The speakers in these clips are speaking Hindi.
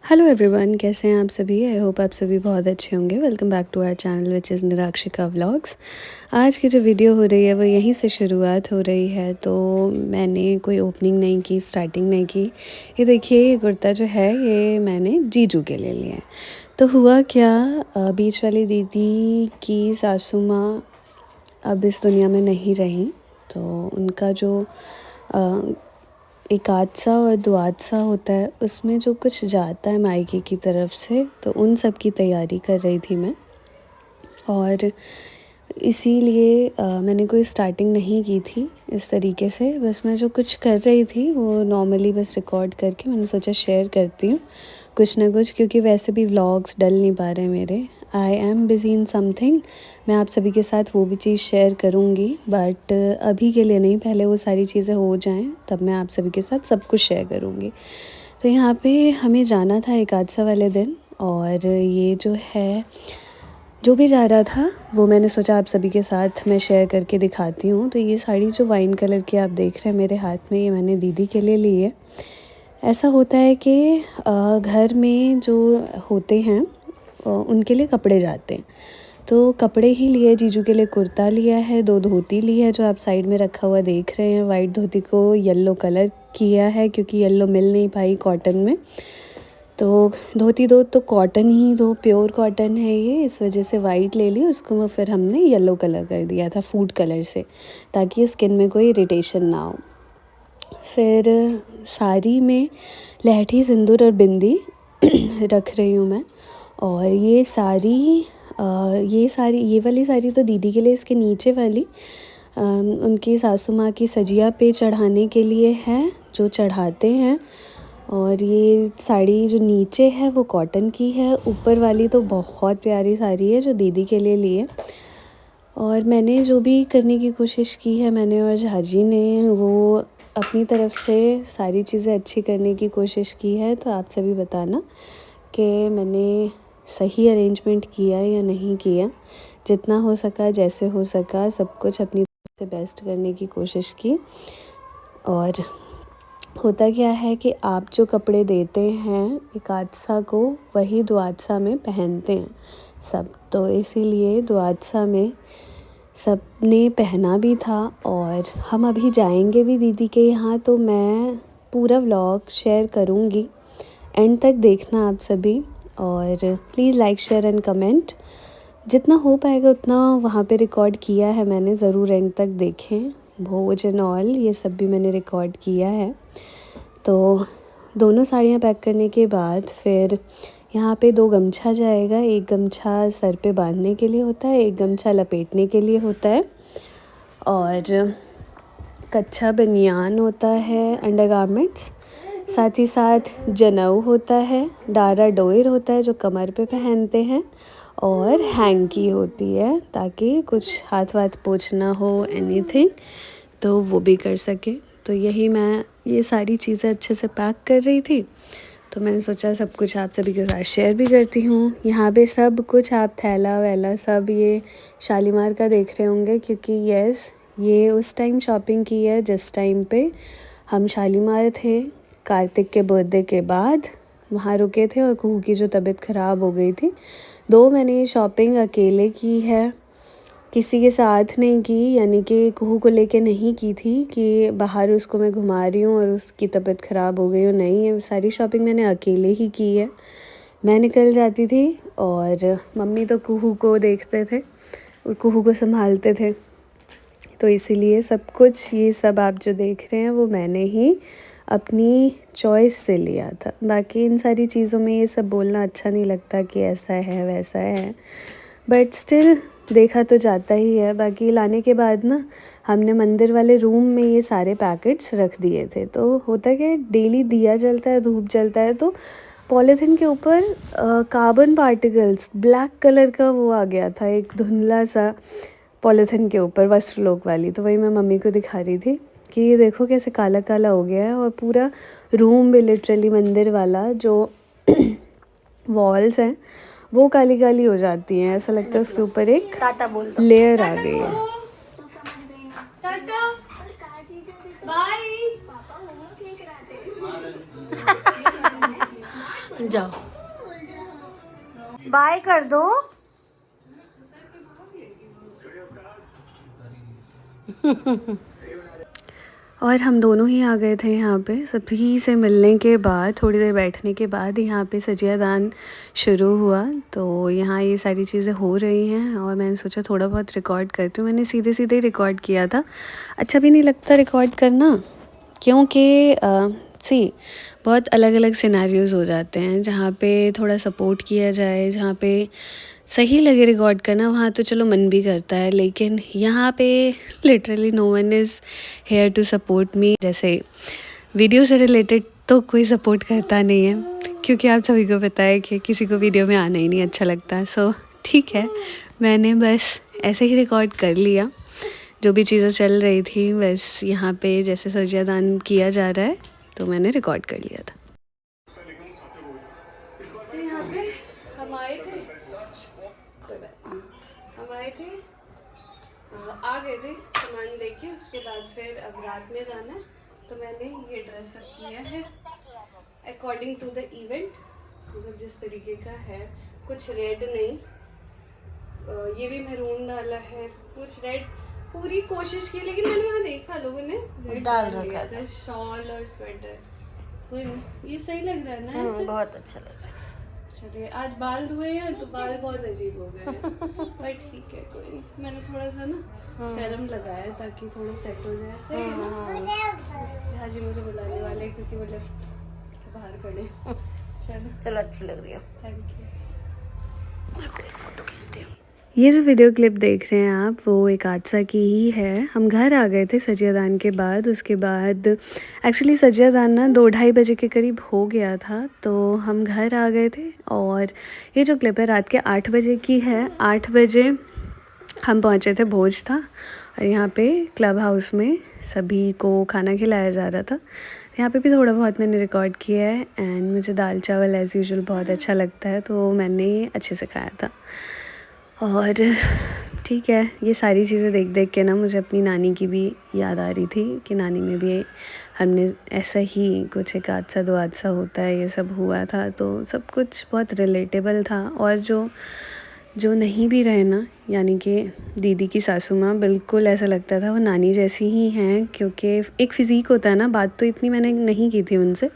हेलो एवरीवन, कैसे हैं आप सभी। आई होप आप सभी बहुत अच्छे होंगे। Welcome back to our channel which is Nirakshika vlogs. आज की जो वीडियो हो रही है वो यहीं से शुरुआत हो रही है। तो मैंने कोई ओपनिंग नहीं की, स्टार्टिंग नहीं की। ये देखिए, ये कुर्ता जो है ये मैंने जीजू के लिए लिया है। तो हुआ क्या, बीच वाली दीदी की सासू माँ अब इस दुनिया में नहीं रहीं। तो उनका जो एक हादसा और दो हादसा होता है, उसमें जो कुछ जाता है मायके की तरफ से, तो उन सब की तैयारी कर रही थी मैं। और इसीलिए मैंने कोई स्टार्टिंग नहीं की थी इस तरीके से। बस मैं जो कुछ कर रही थी वो नॉर्मली बस रिकॉर्ड करके मैंने सोचा शेयर करती हूँ कुछ ना कुछ, क्योंकि वैसे भी व्लॉग्स डल नहीं पा रहे मेरे। I am busy in something. मैं आप सभी के साथ वो भी चीज़ शेयर करूँगी, बट अभी के लिए नहीं। पहले वो सारी चीज़ें हो जाएं तब मैं आप सभी के साथ सब कुछ शेयर करूँगी। तो यहाँ पे हमें जाना था एक हादसा वाले दिन, और ये जो है, जो भी जा रहा था वो मैंने सोचा आप सभी के साथ मैं शेयर करके दिखाती हूँ। तो ये साड़ी जो वाइन कलर की आप देख रहे हैं मेरे हाथ में, ये मैंने दीदी के लिए ली है। ऐसा होता है कि घर में जो होते हैं उनके लिए कपड़े जाते हैं। तो कपड़े ही लिए, जीजू के लिए कुर्ता लिया है, दो धोती ली है जो आप साइड में रखा हुआ देख रहे हैं। वाइट धोती को येलो कलर किया है क्योंकि येलो मिल नहीं पाई कॉटन में। तो धोती दो तो कॉटन ही दो, प्योर कॉटन है ये, इस वजह से वाइट ले ली। उसको फिर हमने येलो कलर कर दिया था, फूड कलर से, ताकि स्किन में कोई इरिटेशन ना हो। फिर साड़ी में लहठी, सिंदूर और बिंदी रख रही हूँ मैं। और ये वाली साड़ी तो दीदी के लिए, इसके नीचे वाली उनकी सासू माँ की सजिया पे चढ़ाने के लिए है, जो चढ़ाते हैं। और ये साड़ी जो नीचे है वो कॉटन की है, ऊपर वाली तो बहुत प्यारी साड़ी है जो दीदी के लिए ली है। और मैंने जो भी करने की कोशिश की है, मैंने और झाजी ने, वो अपनी तरफ से सारी चीज़ें अच्छी करने की कोशिश की है। तो आप सभी बताना कि मैंने सही अरेंजमेंट किया या नहीं किया। जितना हो सका, जैसे हो सका, सब कुछ अपनी तरफ से बेस्ट करने की कोशिश की। और होता क्या है कि आप जो कपड़े देते हैं एक हादसा को, वही दुआदसा में पहनते हैं सब। तो इसीलिए दुआदसा में सब ने पहना भी था। और हम अभी जाएंगे भी दीदी के यहाँ, तो मैं पूरा व्लॉग शेयर करूँगी, एंड तक देखना आप सभी। और please like, share and comment. जितना हो पाएगा उतना वहाँ पे रिकॉर्ड किया है मैंने, ज़रूर एंड तक देखें। भोज एंड ऑल ये सब भी मैंने रिकॉर्ड किया है। तो दोनों साड़ियाँ पैक करने के बाद फिर यहाँ पे दो गमछा जाएगा। एक गमछा सर पे बांधने के लिए होता है, एक गमछा लपेटने के लिए होता है। और कच्छा बनियान होता है, अंडरगारमेंट्स। साथ ही साथ जनेऊ होता है, डारा डोर होता है जो कमर पे पहनते हैं, और हैंकी होती है ताकि कुछ हाथ वाथ पोंछना हो, एनीथिंग, तो वो भी कर सके। तो यही मैं ये सारी चीज़ें अच्छे से पैक कर रही थी। तो मैंने सोचा सब कुछ आप सभी के साथ शेयर भी करती हूँ। यहाँ पे सब कुछ आप थैला वैला सब ये शालीमार का देख रहे होंगे, क्योंकि यस, ये उस टाइम शॉपिंग की है जिस टाइम पे हम शालीमार थे। कार्तिक के बर्थडे के बाद वहाँ रुके थे और कुहू की जो तबीयत ख़राब हो गई थी। दो मैंने ये शॉपिंग अकेले की है, किसी के साथ नहीं की, यानी कि कुहू को लेके नहीं की थी कि बाहर उसको मैं घुमा रही हूँ और उसकी तबीयत ख़राब हो गई हो। नहीं, ये सारी शॉपिंग मैंने अकेले ही की है। मैं निकल जाती थी और मम्मी तो कुहू को देखते थे, कुहू को संभालते थे। तो इसीलिए सब कुछ ये सब आप जो देख रहे हैं वो मैंने ही अपनी चॉइस से लिया था। बाकी इन सारी चीज़ों में ये सब बोलना अच्छा नहीं लगता कि ऐसा है वैसा है, बट स्टिल देखा तो जाता ही है। बाकी लाने के बाद ना हमने मंदिर वाले रूम में ये सारे पैकेट्स रख दिए थे। तो होता क्या है, डेली दिया जलता है, धूप जलता है, तो पॉलीथीन के ऊपर कार्बन पार्टिकल्स ब्लैक कलर का वो आ गया था, एक धुंधला सा पॉलीथीन के ऊपर, वस्त्रलोक वाली। तो वही मैं मम्मी को दिखा रही थी कि ये देखो कैसे काला काला हो गया है। और पूरा रूम भी लिटरली मंदिर वाला जो वॉल्स हैं वो काली काली हो जाती हैं, ऐसा लगता है उसके ऊपर एक लेयर आ गई है। जाओ बाय कर दो। और हम दोनों ही आ गए थे यहाँ पे। सभी से मिलने के बाद थोड़ी देर बैठने के बाद यहाँ पे सजिया दान शुरू हुआ। तो यहाँ ये सारी चीज़ें हो रही हैं और मैंने सोचा थोड़ा बहुत रिकॉर्ड करती हूँ। मैंने सीधे सीधे रिकॉर्ड किया था, अच्छा भी नहीं लगता रिकॉर्ड करना, क्योंकि सी बहुत अलग अलग सिनेरियोज़ हो जाते हैं। जहाँ पे थोड़ा सपोर्ट किया जाए, जहाँ पे सही लगे रिकॉर्ड करना, वहाँ तो चलो मन भी करता है, लेकिन यहाँ पे literally no one is here to support me. जैसे वीडियो से रिलेटेड तो कोई सपोर्ट करता नहीं है, क्योंकि आप सभी को पता है कि किसी को वीडियो में आना ही नहीं अच्छा लगता। सो ठीक है, मैंने बस ऐसे ही रिकॉर्ड कर लिया जो भी चीज़ें चल रही थी। बस यहाँ पे जैसे सजिया दान किया जा रहा है तो मैंने रिकॉर्ड कर लिया था। तो यहाँ पे हम आए थे, आ गए थे सामान लेके। उसके बाद फिर अब रात में जाना है, तो मैंने ये ड्रेस अप किया है अकॉर्डिंग टू द इवेंट, मतलब जिस तरीके का है। कुछ रेड नहीं, ये भी मैरून डाला है, कुछ रेड, पूरी कोशिश की, लेकिन मैंने वहाँ देखा लोगों ने रेड डाल रखा था, शॉल और स्वेटर। कोई नहीं, ये सही लग रहा है ना ऐसे? बहुत अच्छा लग रहा है। चलिए, आज बाल धोए हैं तो बाल बहुत अजीब हो गए हैं, पर ठीक है कोई नहीं। मैंने थोड़ा सा ना सेरम लगाया ताकि थोड़ा सेट हो जाए। सही है ना? हाँ जी, मुझे बुलाने वाले क्योंकि वो लिफ्ट के बाहर खड़े। चलो अच्छी लग रही है, थैंक यू। फोटो खींचती हूँ। ये जो वीडियो क्लिप देख रहे हैं आप, वो एक हादसा की ही है। हम घर आ गए थे सजिया दान के बाद। उसके बाद एक्चुअली सजिया दान ना 2-2:30 बजे के करीब हो गया था, तो हम घर आ गए थे। और ये जो क्लिप है रात के 8 बजे की है। 8 बजे हम पहुँचे थे, भोज था और यहाँ पे क्लब हाउस में सभी को खाना खिलाया जा रहा था। यहाँ पे भी थोड़ा बहुत मैंने रिकॉर्ड किया है। एंड मुझे दाल चावल एज़ यूजुअल बहुत अच्छा लगता है, तो मैंने अच्छे से खाया था। और ठीक है, ये सारी चीज़ें देख देख के ना मुझे अपनी नानी की भी याद आ रही थी कि नानी में भी हमने ऐसा ही कुछ एक हादसा 2 हादसा होता है, ये सब हुआ था। तो सब कुछ बहुत रिलेटेबल था। और जो नहीं भी रहे ना, यानी कि दीदी की सासू माँ, बिल्कुल ऐसा लगता था वो नानी जैसी ही हैं। क्योंकि एक फ़िज़ीक होता है ना, बात तो इतनी मैंने नहीं की थी उनसे,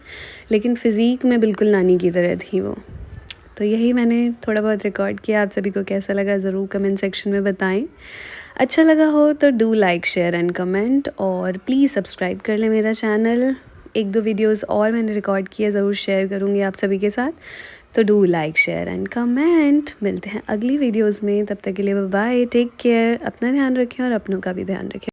लेकिन फ़िज़ीक में बिल्कुल नानी की तरह थी वो। तो यही मैंने थोड़ा बहुत रिकॉर्ड किया। आप सभी को कैसा लगा ज़रूर कमेंट सेक्शन में बताएं। अच्छा लगा हो तो do like, share and comment, और प्लीज़ सब्सक्राइब कर लें मेरा चैनल। 1-2 वीडियोस और मैंने रिकॉर्ड किए, ज़रूर शेयर करूँगी आप सभी के साथ। तो do like, share and comment. मिलते हैं अगली वीडियोज़ में, तब तक के लिए बाय, टेक केयर, अपना ध्यान रखें और अपनों का भी ध्यान रखें।